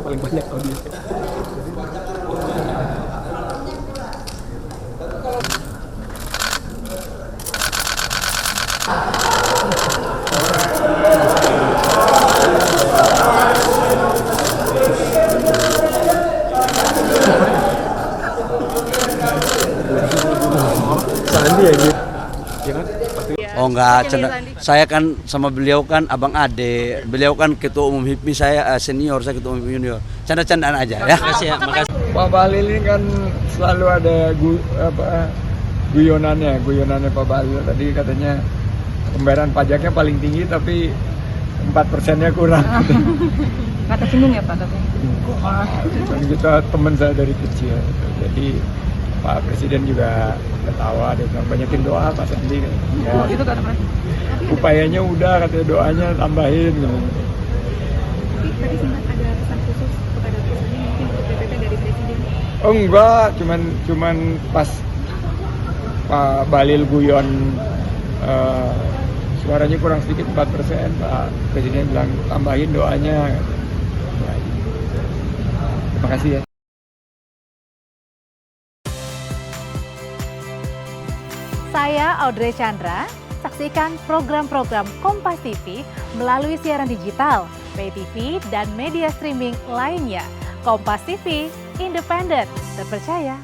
paling banyak audiens. Sandi ya gitu. Ya kan? Oh enggak, saya kan sama beliau kan abang ade, beliau kan ketua umum HIPMI, saya senior, saya ketua umum junior. Canda-candaan aja ya. Makasih. Pak Bahlil ini kan selalu ada guyonannya Pak Bahlil. Tadi katanya pembayaran pajaknya paling tinggi tapi 4%-nya kurang. Kata singgung ya Pak tapi. Dan kita teman saya dari kecil, jadi Pak Presiden juga ketawa, dia bilang banyakin doa Pak Sandi. Ya, Oh, itu kata Presiden. upayanya udah, katanya doanya tambahin. Gitu. Tadi sempat ada pesan khusus kepada Presiden mungkin untuk PPP dari Presiden. Oh enggak, cuman pas Pak Bahlil guyon suaranya kurang sedikit 4%, Pak Presiden bilang tambahin doanya. Ya, terima kasih ya. Saya Audrey Chandra, saksikan program-program Kompas TV melalui siaran digital, pay TV, dan media streaming lainnya. Kompas TV, independen, terpercaya.